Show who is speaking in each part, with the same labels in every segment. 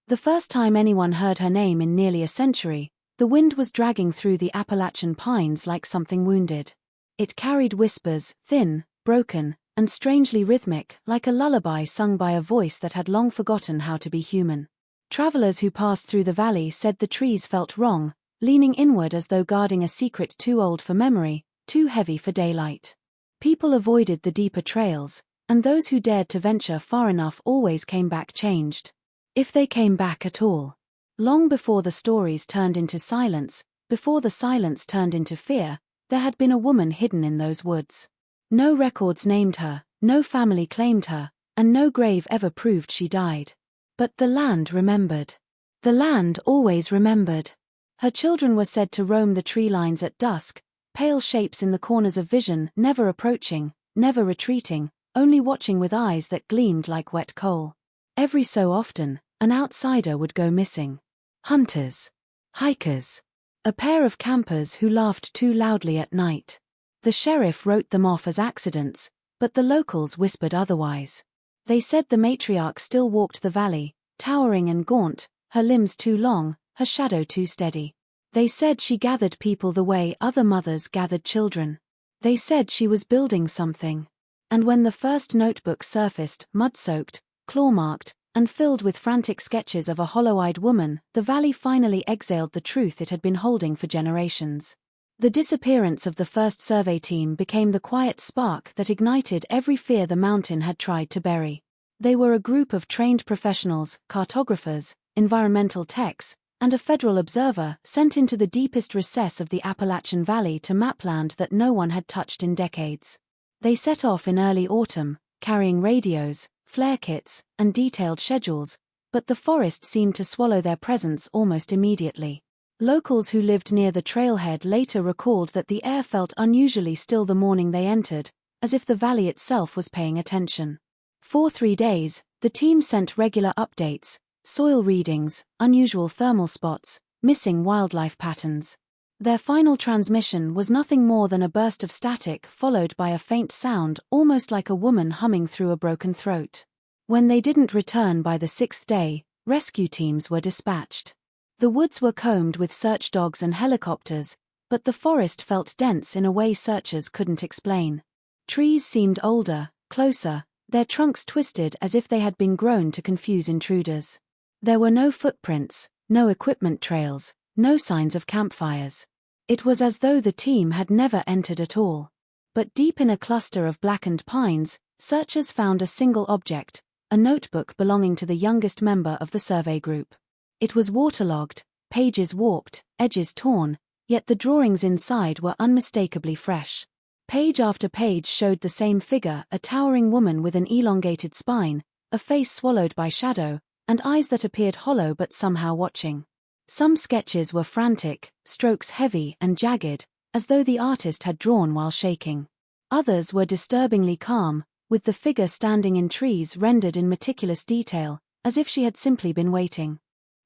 Speaker 1: The first time anyone heard her name in nearly a century, the wind was dragging through the Appalachian pines like something wounded. It carried whispers, thin, broken, and strangely rhythmic, like a lullaby sung by a voice that had long forgotten how to be human. Travelers who passed through the valley said the trees felt wrong, leaning inward as though guarding a secret too old for memory, too heavy for daylight. People avoided the deeper trails, and those who dared to venture far enough always came back changed. If they came back at all. Long before the stories turned into silence, before the silence turned into fear, there had been a woman hidden in those woods. No records named her, no family claimed her, and no grave ever proved she died. But the land remembered. The land always remembered. Her children were said to roam the tree lines at dusk, pale shapes in the corners of vision, never approaching, never retreating, only watching with eyes that gleamed like wet coal. Every so often, an outsider would go missing. Hunters. Hikers. A pair of campers who laughed too loudly at night. The sheriff wrote them off as accidents, but the locals whispered otherwise. They said the matriarch still walked the valley, towering and gaunt, her limbs too long, her shadow too steady. They said she gathered people the way other mothers gathered children. They said she was building something. And when the first notebook surfaced, mud-soaked, claw-marked, and filled with frantic sketches of a hollow-eyed woman, the valley finally exhaled the truth it had been holding for generations. The disappearance of the first survey team became the quiet spark that ignited every fear the mountain had tried to bury. They were a group of trained professionals, cartographers, environmental techs, and a federal observer sent into the deepest recess of the Appalachian Valley to map land that no one had touched in decades. They set off in early autumn, carrying radios, flare kits, and detailed schedules, but the forest seemed to swallow their presence almost immediately. Locals who lived near the trailhead later recalled that the air felt unusually still the morning they entered, as if the valley itself was paying attention. For 3 days, the team sent regular updates, soil readings, unusual thermal spots, missing wildlife patterns. Their final transmission was nothing more than a burst of static followed by a faint sound almost like a woman humming through a broken throat. When they didn't return by the 6th day, rescue teams were dispatched. The woods were combed with search dogs and helicopters, but the forest felt dense in a way searchers couldn't explain. Trees seemed older, closer, their trunks twisted as if they had been grown to confuse intruders. There were no footprints, no equipment trails, no signs of campfires. It was as though the team had never entered at all. But deep in a cluster of blackened pines, searchers found a single object, a notebook belonging to the youngest member of the survey group. It was waterlogged, pages warped, edges torn, yet the drawings inside were unmistakably fresh. Page after page showed the same figure, a towering woman with an elongated spine, a face swallowed by shadow, and eyes that appeared hollow but somehow watching. Some sketches were frantic, strokes heavy and jagged, as though the artist had drawn while shaking. Others were disturbingly calm, with the figure standing in trees rendered in meticulous detail, as if she had simply been waiting.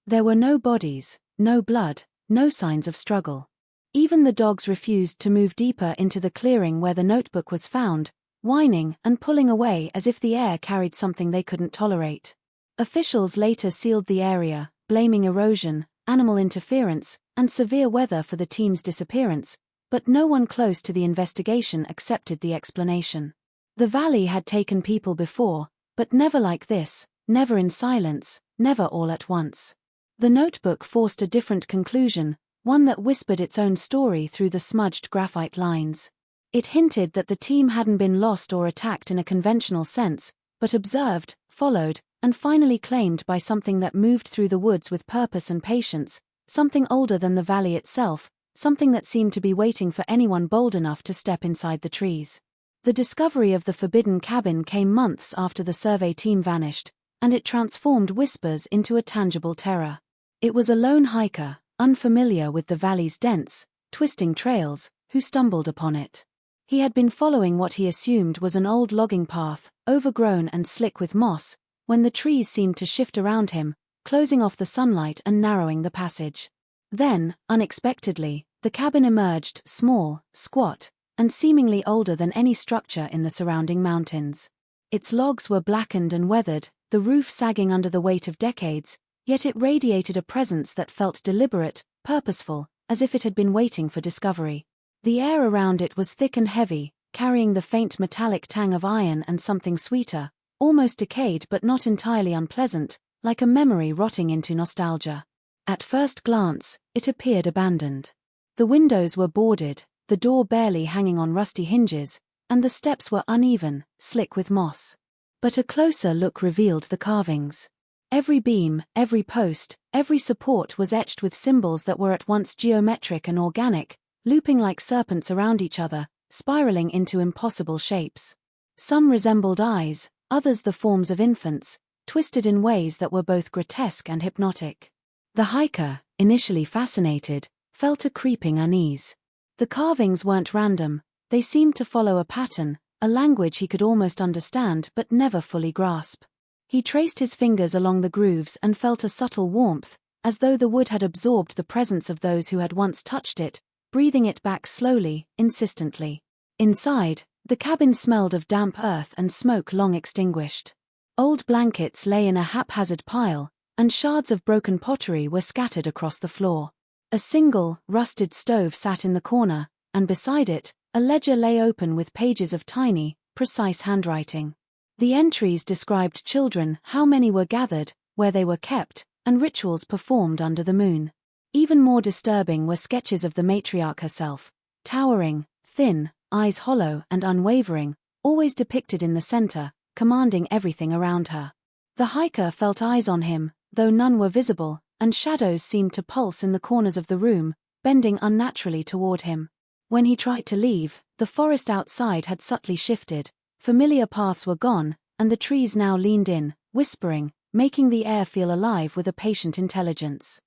Speaker 1: There were no bodies, no blood, no signs of struggle. Even the dogs refused to move deeper into the clearing where the notebook was found, whining and pulling away as if the air carried something they couldn't tolerate. Officials later sealed the area, blaming erosion, animal interference, and severe weather for the team's disappearance, but no one close to the investigation accepted the explanation. The valley had taken people before, but never like this, never in silence, never all at once. The notebook forced a different conclusion, one that whispered its own story through the smudged graphite lines. It hinted that the team hadn't been lost or attacked in a conventional sense, but observed, followed, and finally claimed by something that moved through the woods with purpose and patience, something older than the valley itself, something that seemed to be waiting for anyone bold enough to step inside the trees. The discovery of the forbidden cabin came months after the survey team vanished, and it transformed whispers into a tangible terror. It was a lone hiker, unfamiliar with the valley's dense, twisting trails, who stumbled upon it. He had been following what he assumed was an old logging path, overgrown and slick with moss, when the trees seemed to shift around him, closing off the sunlight and narrowing the passage. Then, unexpectedly, the cabin emerged, small, squat, and seemingly older than any structure in the surrounding mountains. Its logs were blackened and weathered, the roof sagging under the weight of decades, Yet it radiated a presence that felt deliberate, purposeful, as if it had been waiting for discovery. The air around it was thick and heavy, carrying the faint metallic tang of iron and something sweeter, almost decayed but not entirely unpleasant, like a memory rotting into nostalgia. At first glance, it appeared abandoned. The windows were boarded, the door barely hanging on rusty hinges, and the steps were uneven, slick with moss. But a closer look revealed the carvings. Every beam, every post, every support was etched with symbols that were at once geometric and organic, looping like serpents around each other, spiraling into impossible shapes. Some resembled eyes, others the forms of infants, twisted in ways that were both grotesque and hypnotic. The hiker, initially fascinated, felt a creeping unease. The carvings weren't random, they seemed to follow a pattern, a language he could almost understand but never fully grasp. He traced his fingers along the grooves and felt a subtle warmth, as though the wood had absorbed the presence of those who had once touched it, breathing it back slowly, insistently. Inside, the cabin smelled of damp earth and smoke long extinguished. Old blankets lay in a haphazard pile, and shards of broken pottery were scattered across the floor. A single, rusted stove sat in the corner, and beside it, a ledger lay open with pages of tiny, precise handwriting. The entries described children, how many were gathered, where they were kept, and rituals performed under the moon. Even more disturbing were sketches of the matriarch herself, towering, thin, eyes hollow and unwavering, always depicted in the center, commanding everything around her. The hiker felt eyes on him, though none were visible, and shadows seemed to pulse in the corners of the room, bending unnaturally toward him. When he tried to leave, the forest outside had subtly shifted, familiar paths were gone, and the trees now leaned in, whispering, making the air feel alive with a patient intelligence.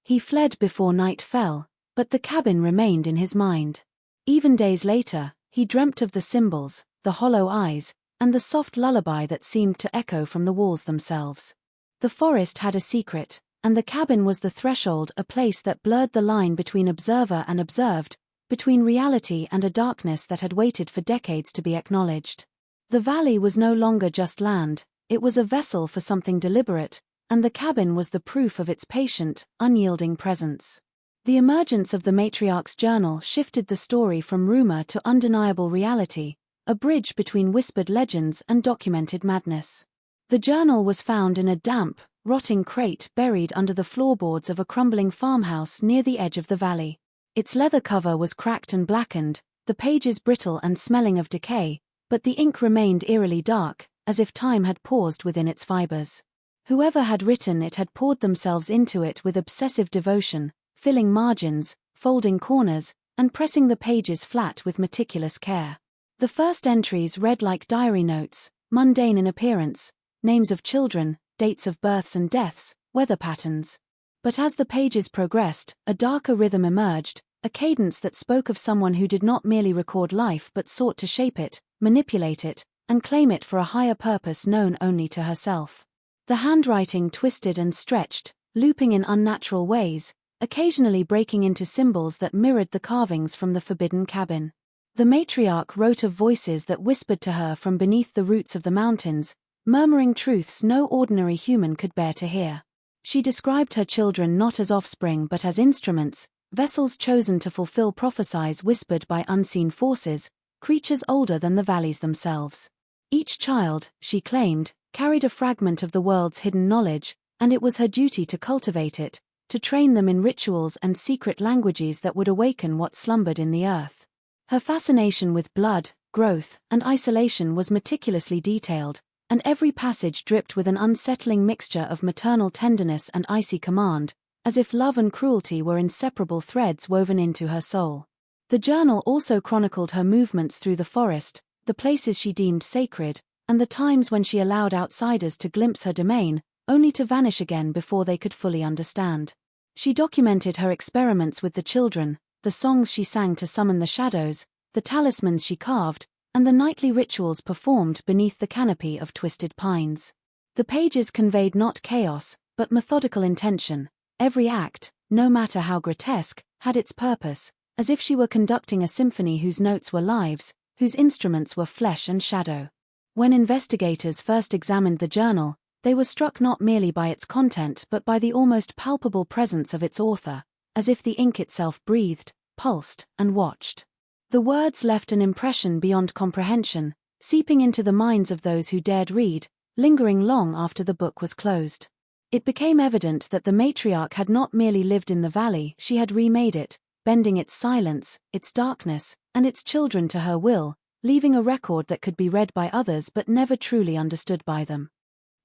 Speaker 1: He fled before night fell, but the cabin remained in his mind. Even days later, he dreamt of the symbols, the hollow eyes, and the soft lullaby that seemed to echo from the walls themselves. The forest had a secret, and the cabin was the threshold, a place that blurred the line between observer and observed, between reality and a darkness that had waited for decades to be acknowledged. The valley was no longer just land, it was a vessel for something deliberate, and the cabin was the proof of its patient, unyielding presence. The emergence of the matriarch's journal shifted the story from rumor to undeniable reality, a bridge between whispered legends and documented madness. The journal was found in a damp, rotting crate buried under the floorboards of a crumbling farmhouse near the edge of the valley. Its leather cover was cracked and blackened, the pages brittle and smelling of decay, but the ink remained eerily dark, as if time had paused within its fibers. Whoever had written it had poured themselves into it with obsessive devotion, filling margins, folding corners, and pressing the pages flat with meticulous care. The first entries read like diary notes, mundane in appearance, names of children, dates of births and deaths, weather patterns. But as the pages progressed, a darker rhythm emerged, a cadence that spoke of someone who did not merely record life but sought to shape it, manipulate it, and claim it for a higher purpose known only to herself. The handwriting twisted and stretched, looping in unnatural ways, occasionally breaking into symbols that mirrored the carvings from the forbidden cabin. The matriarch wrote of voices that whispered to her from beneath the roots of the mountains, murmuring truths no ordinary human could bear to hear. She described her children not as offspring but as instruments, vessels chosen to fulfill prophecies whispered by unseen forces, creatures older than the valleys themselves. Each child, she claimed, carried a fragment of the world's hidden knowledge, and it was her duty to cultivate it, to train them in rituals and secret languages that would awaken what slumbered in the earth. Her fascination with blood, growth, and isolation was meticulously detailed, and every passage dripped with an unsettling mixture of maternal tenderness and icy command, as if love and cruelty were inseparable threads woven into her soul. The journal also chronicled her movements through the forest, the places she deemed sacred, and the times when she allowed outsiders to glimpse her domain, only to vanish again before they could fully understand. She documented her experiments with the children, the songs she sang to summon the shadows, the talismans she carved, and the nightly rituals performed beneath the canopy of twisted pines. The pages conveyed not chaos, but methodical intention. Every act, no matter how grotesque, had its purpose, as if she were conducting a symphony whose notes were lives, whose instruments were flesh and shadow. When investigators first examined the journal, They were struck not merely by its content but by the almost palpable presence of its author, as if the ink itself breathed, pulsed, and watched. The words left an impression beyond comprehension, seeping into the minds of those who dared read, lingering long after the book was closed. It became evident that the matriarch had not merely lived in the valley, she had remade it, bending its silence, its darkness, and its children to her will, leaving a record that could be read by others but never truly understood by them.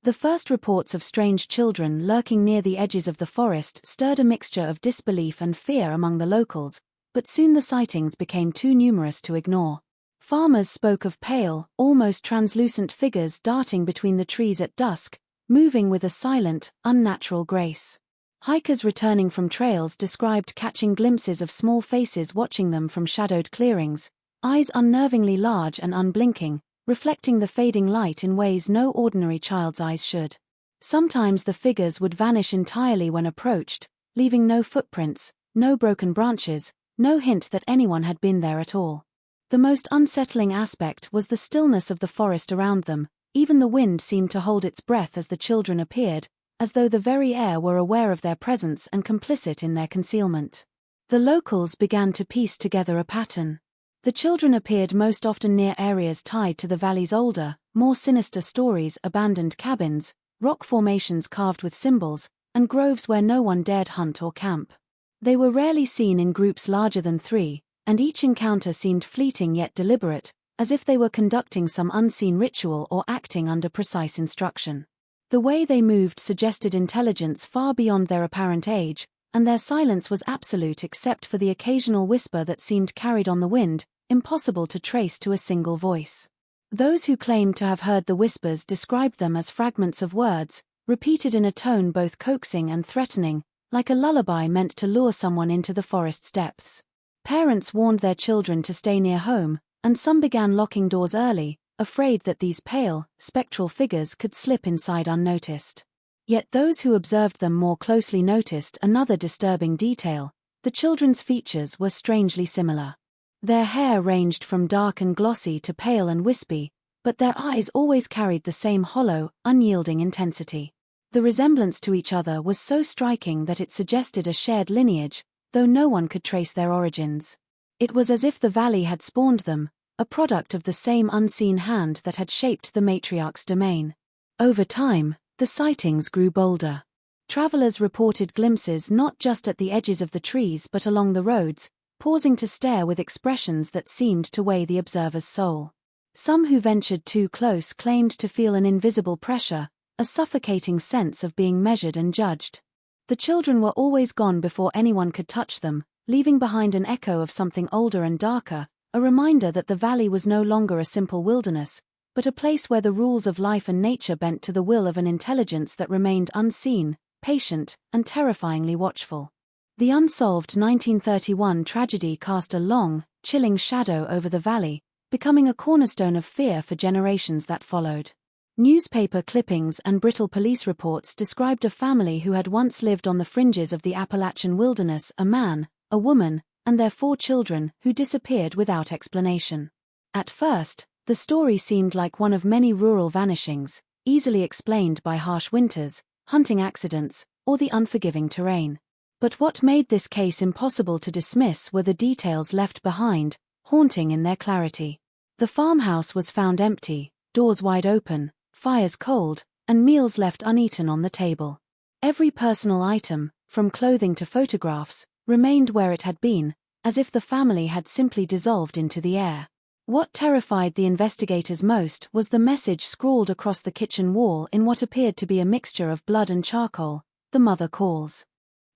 Speaker 1: The first reports of strange children lurking near the edges of the forest stirred a mixture of disbelief and fear among the locals, but soon the sightings became too numerous to ignore. Farmers spoke of pale, almost translucent figures darting between the trees at dusk, moving with a silent, unnatural grace. Hikers returning from trails described catching glimpses of small faces watching them from shadowed clearings, eyes unnervingly large and unblinking, reflecting the fading light in ways no ordinary child's eyes should. Sometimes the figures would vanish entirely when approached, leaving no footprints, no broken branches, no hint that anyone had been there at all. The most unsettling aspect was the stillness of the forest around them. Even the wind seemed to hold its breath as the children appeared, as though the very air were aware of their presence and complicit in their concealment. The locals began to piece together a pattern. The children appeared most often near areas tied to the valley's older, more sinister stories: abandoned cabins, rock formations carved with symbols, and groves where no one dared hunt or camp. They were rarely seen in groups larger than 3, and each encounter seemed fleeting yet deliberate, as if they were conducting some unseen ritual or acting under precise instruction. The way they moved suggested intelligence far beyond their apparent age, and their silence was absolute except for the occasional whisper that seemed carried on the wind, impossible to trace to a single voice. Those who claimed to have heard the whispers described them as fragments of words, repeated in a tone both coaxing and threatening, like a lullaby meant to lure someone into the forest's depths. Parents warned their children to stay near home, and some began locking doors early, afraid that these pale, spectral figures could slip inside unnoticed. Yet those who observed them more closely noticed another disturbing detail: the children's features were strangely similar. Their hair ranged from dark and glossy to pale and wispy, but their eyes always carried the same hollow, unyielding intensity. The resemblance to each other was so striking that it suggested a shared lineage, though no one could trace their origins. It was as if the valley had spawned them, a product of the same unseen hand that had shaped the matriarch's domain. Over time, the sightings grew bolder. Travelers reported glimpses not just at the edges of the trees but along the roads, pausing to stare with expressions that seemed to weigh the observer's soul. Some who ventured too close claimed to feel an invisible pressure, a suffocating sense of being measured and judged. The children were always gone before anyone could touch them, leaving behind an echo of something older and darker, a reminder that the valley was no longer a simple wilderness, but a place where the rules of life and nature bent to the will of an intelligence that remained unseen, patient, and terrifyingly watchful. The unsolved 1931 tragedy cast a long, chilling shadow over the valley, becoming a cornerstone of fear for generations that followed. Newspaper clippings and brittle police reports described a family who had once lived on the fringes of the Appalachian wilderness: a man, a woman, and their 4 children, who disappeared without explanation. At first, the story seemed like one of many rural vanishings, easily explained by harsh winters, hunting accidents, or the unforgiving terrain. But what made this case impossible to dismiss were the details left behind, haunting in their clarity. The farmhouse was found empty, doors wide open, fires cold, and meals left uneaten on the table. Every personal item, from clothing to photographs, remained where it had been, as if the family had simply dissolved into the air. What terrified the investigators most was the message scrawled across the kitchen wall in what appeared to be a mixture of blood and charcoal: "The mother calls."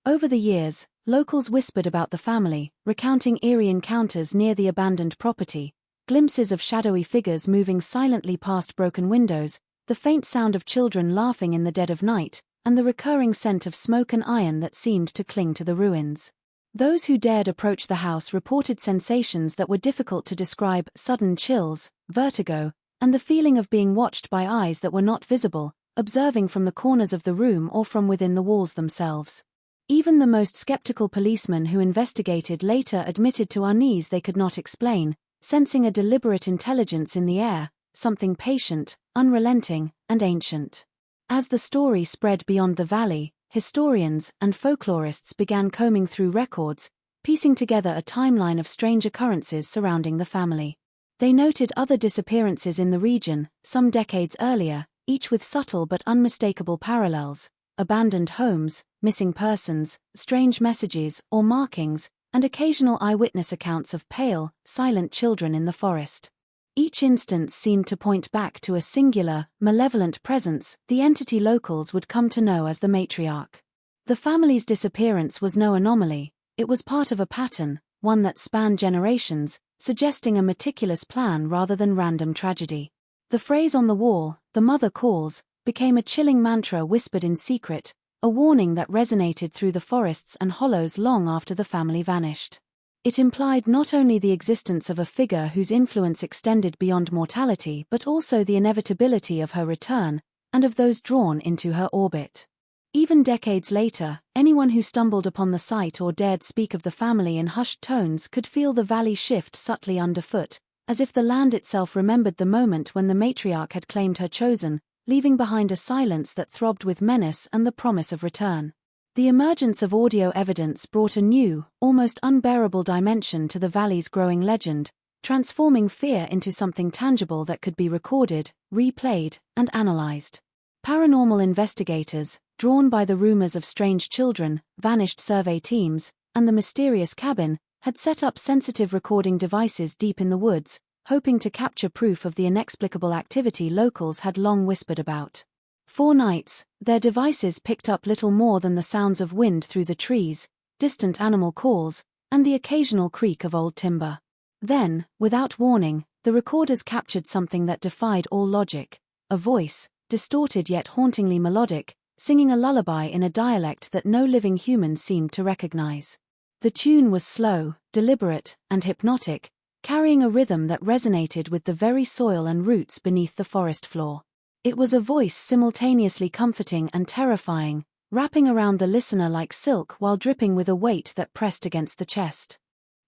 Speaker 1: Over the years, locals whispered about the family, recounting eerie encounters near the abandoned property, glimpses of shadowy figures moving silently past broken windows, the faint sound of children laughing in the dead of night, and the recurring scent of smoke and iron that seemed to cling to the ruins. Those who dared approach the house reported sensations that were difficult to describe: sudden chills, vertigo, and the feeling of being watched by eyes that were not visible, observing from the corners of the room or from within the walls themselves. Even the most skeptical policemen who investigated later admitted to unease they could not explain, sensing a deliberate intelligence in the air, something patient, unrelenting, and ancient. As the story spread beyond the valley, historians and folklorists began combing through records, piecing together a timeline of strange occurrences surrounding the family. They noted other disappearances in the region, some decades earlier, each with subtle but unmistakable parallels: abandoned homes, missing persons, strange messages or markings, and occasional eyewitness accounts of pale, silent children in the forest. Each instance seemed to point back to a singular, malevolent presence, the entity locals would come to know as the matriarch. The family's disappearance was no anomaly. It was part of a pattern, one that spanned generations, suggesting a meticulous plan rather than random tragedy. The phrase on the wall, "The mother calls," became a chilling mantra whispered in secret, a warning that resonated through the forests and hollows long after the family vanished. It implied not only the existence of a figure whose influence extended beyond mortality but also the inevitability of her return, and of those drawn into her orbit. Even decades later, anyone who stumbled upon the site or dared speak of the family in hushed tones could feel the valley shift subtly underfoot, as if the land itself remembered the moment when the matriarch had claimed her chosen, leaving behind a silence that throbbed with menace and the promise of return. The emergence of audio evidence brought a new, almost unbearable dimension to the valley's growing legend, transforming fear into something tangible that could be recorded, replayed, and analyzed. Paranormal investigators, drawn by the rumors of strange children, vanished survey teams, and the mysterious cabin, had set up sensitive recording devices deep in the woods, hoping to capture proof of the inexplicable activity locals had long whispered about. For nights, their devices picked up little more than the sounds of wind through the trees, distant animal calls, and the occasional creak of old timber. Then, without warning, the recorders captured something that defied all logic: a voice, distorted yet hauntingly melodic, singing a lullaby in a dialect that no living human seemed to recognize. The tune was slow, deliberate, and hypnotic, carrying a rhythm that resonated with the very soil and roots beneath the forest floor. It was a voice simultaneously comforting and terrifying, wrapping around the listener like silk while dripping with a weight that pressed against the chest.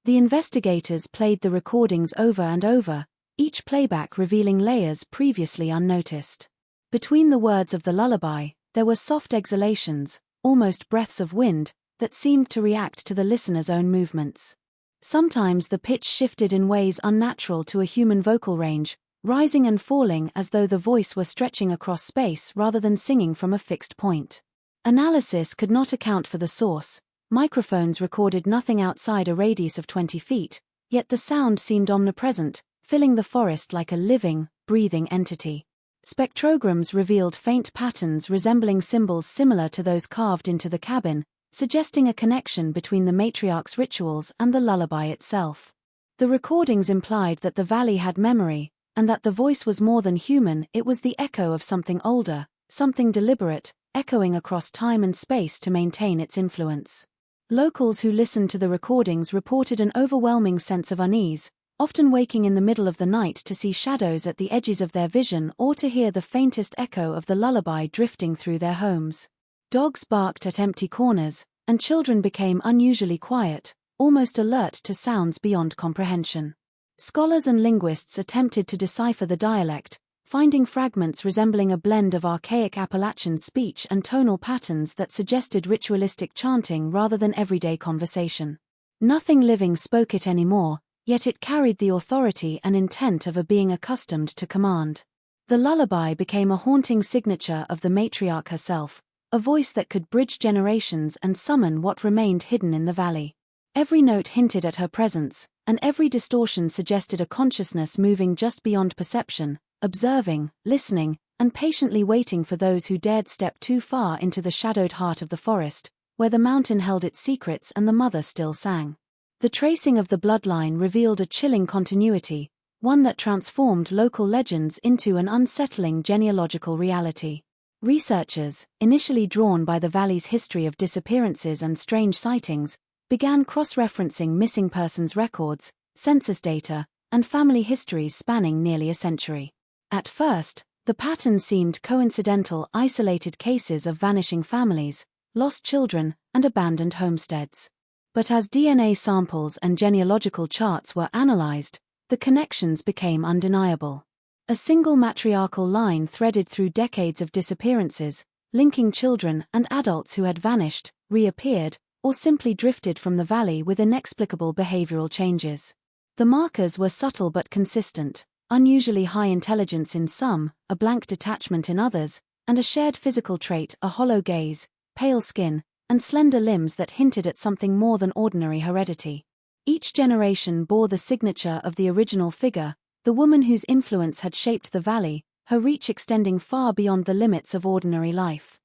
Speaker 1: The investigators played the recordings over and over, each playback revealing layers previously unnoticed. Between the words of the lullaby, there were soft exhalations, almost breaths of wind, that seemed to react to the listener's own movements. Sometimes the pitch shifted in ways unnatural to a human vocal range, rising and falling as though the voice were stretching across space rather than singing from a fixed point. Analysis could not account for the source. Microphones recorded nothing outside a radius of 20 feet, yet the sound seemed omnipresent, filling the forest like a living, breathing entity. Spectrograms revealed faint patterns resembling symbols similar to those carved into the cabin, suggesting a connection between the matriarch's rituals and the lullaby itself. The recordings implied that the valley had memory, and that the voice was more than human. It was the echo of something older, something deliberate, echoing across time and space to maintain its influence. Locals who listened to the recordings reported an overwhelming sense of unease, often waking in the middle of the night to see shadows at the edges of their vision or to hear the faintest echo of the lullaby drifting through their homes. Dogs barked at empty corners, and children became unusually quiet, almost alert to sounds beyond comprehension. Scholars and linguists attempted to decipher the dialect, finding fragments resembling a blend of archaic Appalachian speech and tonal patterns that suggested ritualistic chanting rather than everyday conversation. Nothing living spoke it anymore, yet it carried the authority and intent of a being accustomed to command. The lullaby became a haunting signature of the matriarch herself, a voice that could bridge generations and summon what remained hidden in the valley. Every note hinted at her presence, and every distortion suggested a consciousness moving just beyond perception, observing, listening, and patiently waiting for those who dared step too far into the shadowed heart of the forest, where the mountain held its secrets and the mother still sang. The tracing of the bloodline revealed a chilling continuity, one that transformed local legends into an unsettling genealogical reality. Researchers, initially drawn by the valley's history of disappearances and strange sightings, began cross-referencing missing persons records, census data, and family histories spanning nearly a century. At first, the pattern seemed coincidental, isolated cases of vanishing families, lost children, and abandoned homesteads. But as DNA samples and genealogical charts were analyzed, the connections became undeniable. A single matriarchal line threaded through decades of disappearances, linking children and adults who had vanished, reappeared, or simply drifted from the valley with inexplicable behavioral changes. The markers were subtle but consistent: unusually high intelligence in some, a blank detachment in others, and a shared physical trait, a hollow gaze, pale skin, and slender limbs that hinted at something more than ordinary heredity. Each generation bore the signature of the original figure, the woman whose influence had shaped the valley, her reach extending far beyond the limits of ordinary life.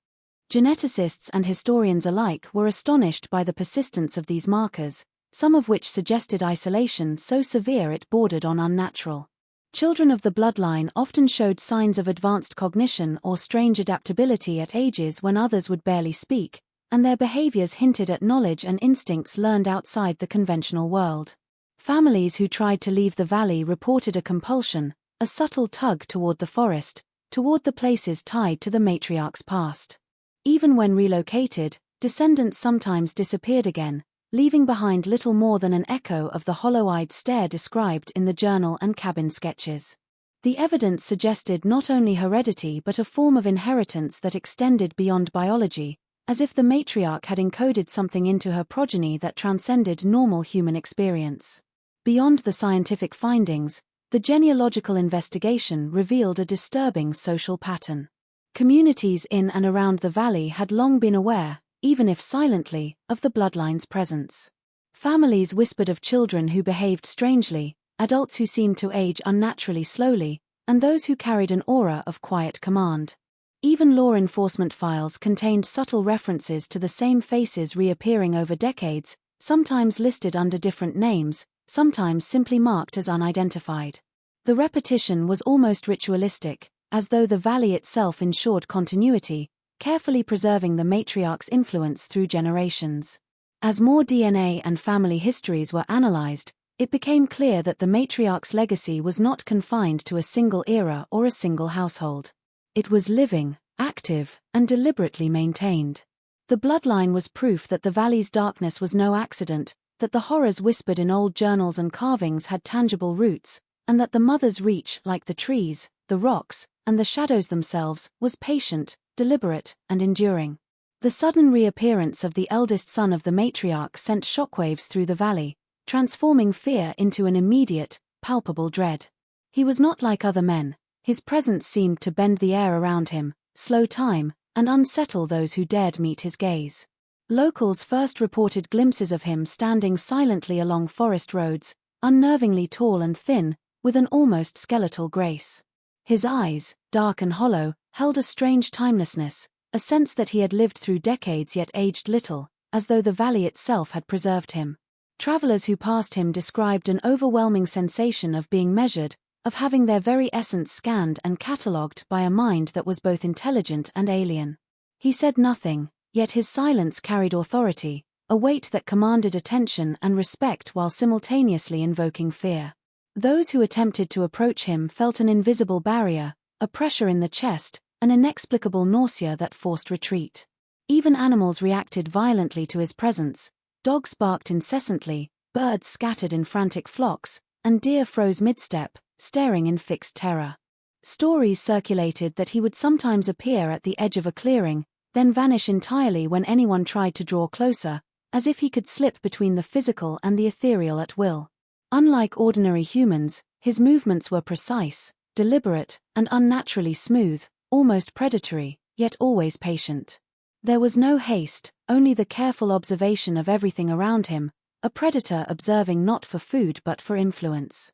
Speaker 1: Geneticists and historians alike were astonished by the persistence of these markers, some of which suggested isolation so severe it bordered on unnatural. Children of the bloodline often showed signs of advanced cognition or strange adaptability at ages when others would barely speak, and their behaviors hinted at knowledge and instincts learned outside the conventional world. Families who tried to leave the valley reported a compulsion, a subtle tug toward the forest, toward the places tied to the matriarch's past. Even when relocated, descendants sometimes disappeared again, leaving behind little more than an echo of the hollow-eyed stare described in the journal and cabin sketches. The evidence suggested not only heredity but a form of inheritance that extended beyond biology, as if the matriarch had encoded something into her progeny that transcended normal human experience. Beyond the scientific findings, the genealogical investigation revealed a disturbing social pattern. Communities in and around the valley had long been aware, even if silently, of the bloodline's presence. Families whispered of children who behaved strangely, adults who seemed to age unnaturally slowly, and those who carried an aura of quiet command. Even law enforcement files contained subtle references to the same faces reappearing over decades, sometimes listed under different names, sometimes simply marked as unidentified. The repetition was almost ritualistic, as though the valley itself ensured continuity, carefully preserving the matriarch's influence through generations. As more DNA and family histories were analyzed, it became clear that the matriarch's legacy was not confined to a single era or a single household. It was living, active, and deliberately maintained. The bloodline was proof that the valley's darkness was no accident, that the horrors whispered in old journals and carvings had tangible roots, and that the mother's reach, like the trees, the rocks, and the shadows themselves, was patient, deliberate, and enduring. The sudden reappearance of the eldest son of the matriarch sent shockwaves through the valley, transforming fear into an immediate, palpable dread. He was not like other men. His presence seemed to bend the air around him, slow time, and unsettle those who dared meet his gaze. Locals first reported glimpses of him standing silently along forest roads, unnervingly tall and thin, with an almost skeletal grace. His eyes, dark and hollow, held a strange timelessness, a sense that he had lived through decades yet aged little, as though the valley itself had preserved him. Travelers who passed him described an overwhelming sensation of being measured, of having their very essence scanned and catalogued by a mind that was both intelligent and alien. He said nothing, yet his silence carried authority, a weight that commanded attention and respect while simultaneously invoking fear. Those who attempted to approach him felt an invisible barrier, a pressure in the chest, an inexplicable nausea that forced retreat. Even animals reacted violently to his presence. Dogs barked incessantly, birds scattered in frantic flocks, and deer froze mid-step, staring in fixed terror. Stories circulated that he would sometimes appear at the edge of a clearing, then vanish entirely when anyone tried to draw closer, as if he could slip between the physical and the ethereal at will. Unlike ordinary humans, his movements were precise, deliberate, and unnaturally smooth, almost predatory, yet always patient. There was no haste, only the careful observation of everything around him, a predator observing not for food but for influence.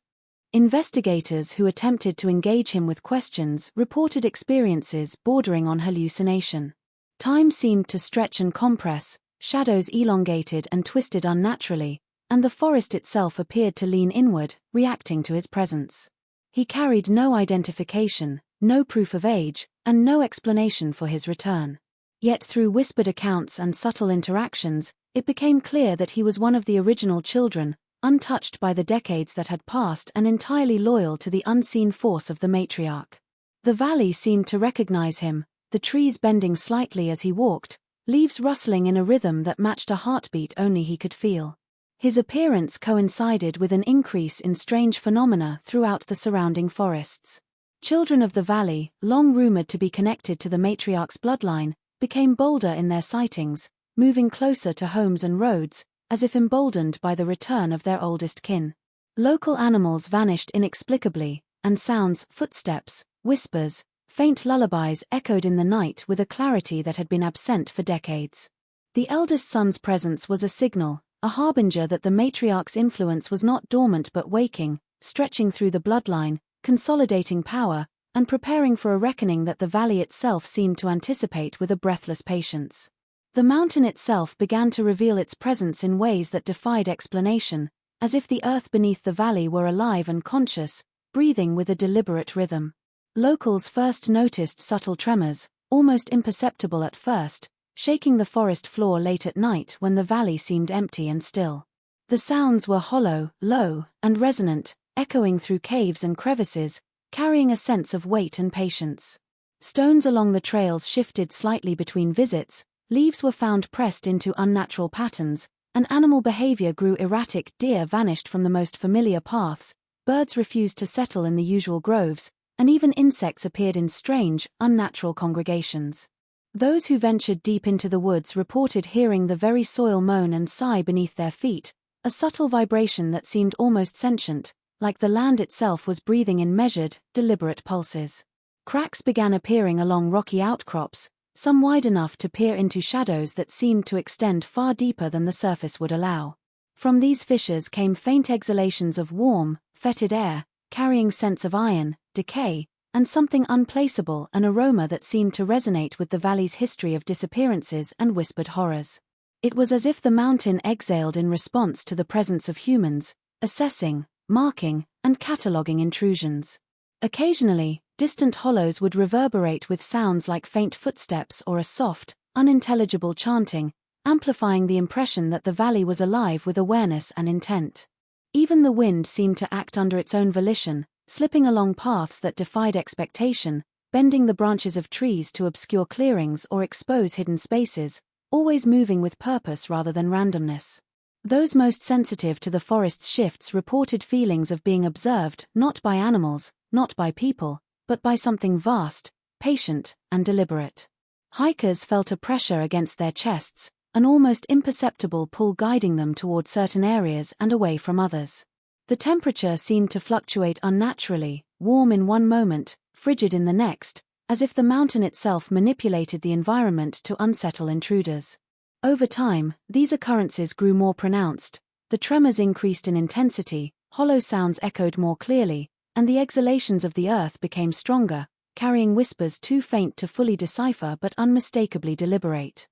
Speaker 1: Investigators who attempted to engage him with questions reported experiences bordering on hallucination. Time seemed to stretch and compress, shadows elongated and twisted unnaturally, and the forest itself appeared to lean inward, reacting to his presence. He carried no identification, no proof of age, and no explanation for his return. Yet through whispered accounts and subtle interactions, it became clear that he was one of the original children, untouched by the decades that had passed and entirely loyal to the unseen force of the matriarch. The valley seemed to recognize him, the trees bending slightly as he walked, leaves rustling in a rhythm that matched a heartbeat only he could feel. His appearance coincided with an increase in strange phenomena throughout the surrounding forests. Children of the valley, long rumored to be connected to the matriarch's bloodline, became bolder in their sightings, moving closer to homes and roads, as if emboldened by the return of their oldest kin. Local animals vanished inexplicably, and sounds, footsteps, whispers, faint lullabies echoed in the night with a clarity that had been absent for decades. The eldest son's presence was a signal, a harbinger that the matriarch's influence was not dormant but waking, stretching through the bloodline, consolidating power, and preparing for a reckoning that the valley itself seemed to anticipate with a breathless patience. The mountain itself began to reveal its presence in ways that defied explanation, as if the earth beneath the valley were alive and conscious, breathing with a deliberate rhythm. Locals first noticed subtle tremors, almost imperceptible at first, shaking the forest floor late at night when the valley seemed empty and still. The sounds were hollow, low, and resonant, echoing through caves and crevices, carrying a sense of weight and patience. Stones along the trails shifted slightly between visits, leaves were found pressed into unnatural patterns, and animal behavior grew erratic. Deer vanished from the most familiar paths, birds refused to settle in the usual groves, and even insects appeared in strange, unnatural congregations. Those who ventured deep into the woods reported hearing the very soil moan and sigh beneath their feet, a subtle vibration that seemed almost sentient, like the land itself was breathing in measured, deliberate pulses. Cracks began appearing along rocky outcrops, some wide enough to peer into shadows that seemed to extend far deeper than the surface would allow. From these fissures came faint exhalations of warm, fetid air, carrying scents of iron, decay, and something unplaceable, an aroma that seemed to resonate with the valley's history of disappearances and whispered horrors. It was as if the mountain exhaled in response to the presence of humans, assessing, marking, and cataloguing intrusions. Occasionally, distant hollows would reverberate with sounds like faint footsteps or a soft, unintelligible chanting, amplifying the impression that the valley was alive with awareness and intent. Even the wind seemed to act under its own volition, slipping along paths that defied expectation, bending the branches of trees to obscure clearings or expose hidden spaces, always moving with purpose rather than randomness. Those most sensitive to the forest's shifts reported feelings of being observed, not by animals, not by people, but by something vast, patient, and deliberate. Hikers felt a pressure against their chests, an almost imperceptible pull guiding them toward certain areas and away from others. The temperature seemed to fluctuate unnaturally, warm in one moment, frigid in the next, as if the mountain itself manipulated the environment to unsettle intruders. Over time, these occurrences grew more pronounced, the tremors increased in intensity, hollow sounds echoed more clearly, and the exhalations of the earth became stronger, carrying whispers too faint to fully decipher but unmistakably deliberate.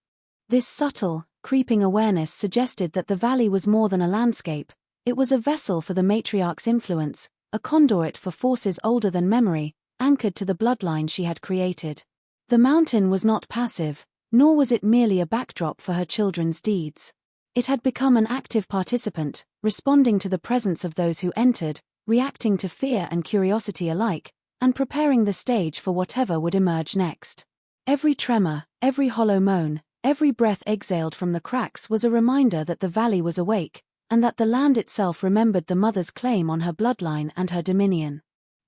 Speaker 1: This subtle, creeping awareness suggested that the valley was more than a landscape. It was a vessel for the matriarch's influence, a conduit for forces older than memory, anchored to the bloodline she had created. The mountain was not passive, nor was it merely a backdrop for her children's deeds. It had become an active participant, responding to the presence of those who entered, reacting to fear and curiosity alike, and preparing the stage for whatever would emerge next. Every tremor, every hollow moan, every breath exhaled from the cracks was a reminder that the valley was awake, and that the land itself remembered the mother's claim on her bloodline and her dominion.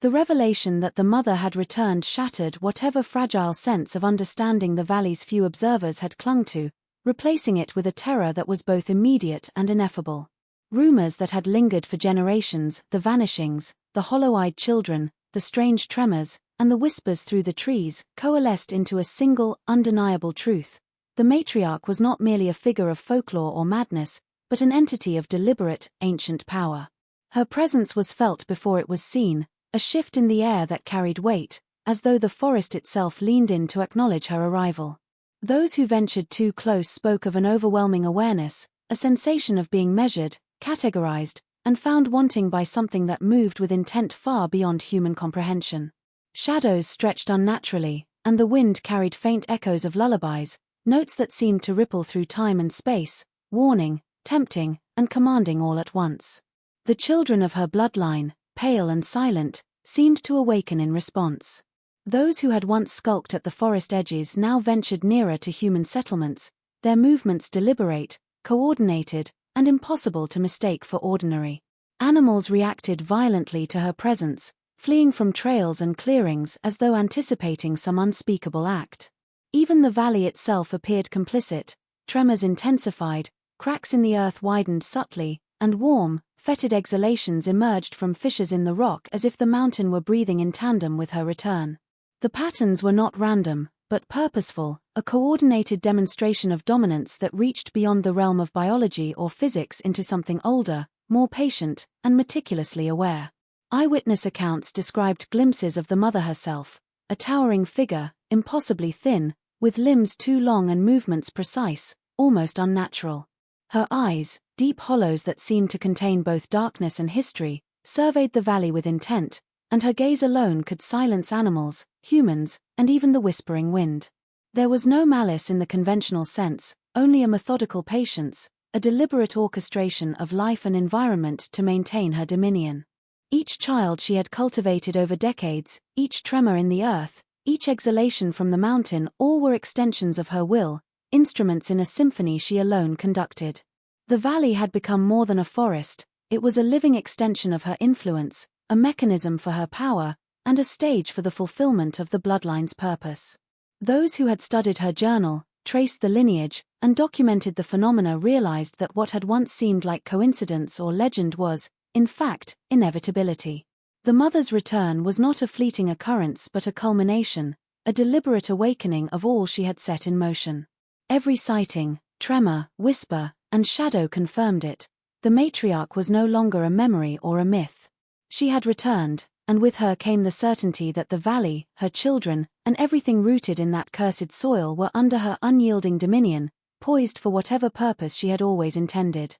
Speaker 1: The revelation that the mother had returned shattered whatever fragile sense of understanding the valley's few observers had clung to, replacing it with a terror that was both immediate and ineffable. Rumors that had lingered for generations, the vanishings, the hollow-eyed children, the strange tremors, and the whispers through the trees, coalesced into a single, undeniable truth. The matriarch was not merely a figure of folklore or madness, but an entity of deliberate, ancient power. Her presence was felt before it was seen, a shift in the air that carried weight, as though the forest itself leaned in to acknowledge her arrival. Those who ventured too close spoke of an overwhelming awareness, a sensation of being measured, categorized, and found wanting by something that moved with intent far beyond human comprehension. Shadows stretched unnaturally, and the wind carried faint echoes of lullabies, notes that seemed to ripple through time and space, warning, tempting, and commanding all at once. The children of her bloodline, pale and silent, seemed to awaken in response. Those who had once skulked at the forest edges now ventured nearer to human settlements, their movements deliberate, coordinated, and impossible to mistake for ordinary. Animals reacted violently to her presence, fleeing from trails and clearings as though anticipating some unspeakable act. Even the valley itself appeared complicit. Tremors intensified, cracks in the earth widened subtly, and warm, fetid exhalations emerged from fissures in the rock as if the mountain were breathing in tandem with her return. The patterns were not random, but purposeful, a coordinated demonstration of dominance that reached beyond the realm of biology or physics into something older, more patient, and meticulously aware. Eyewitness accounts described glimpses of the mother herself, a towering figure, impossibly thin, with limbs too long and movements precise, almost unnatural. Her eyes, deep hollows that seemed to contain both darkness and history, surveyed the valley with intent, and her gaze alone could silence animals, humans, and even the whispering wind. There was no malice in the conventional sense, only a methodical patience, a deliberate orchestration of life and environment to maintain her dominion. Each child she had cultivated over decades, each tremor in the earth, each exhalation from the mountain, all were extensions of her will, instruments in a symphony she alone conducted. The valley had become more than a forest, it was a living extension of her influence, a mechanism for her power, and a stage for the fulfillment of the bloodline's purpose. Those who had studied her journal, traced the lineage, and documented the phenomena realized that what had once seemed like coincidence or legend was, in fact, inevitability. The mother's return was not a fleeting occurrence but a culmination, a deliberate awakening of all she had set in motion. Every sighting, tremor, whisper, and shadow confirmed it. The matriarch was no longer a memory or a myth. She had returned, and with her came the certainty that the valley, her children, and everything rooted in that cursed soil were under her unyielding dominion, poised for whatever purpose she had always intended.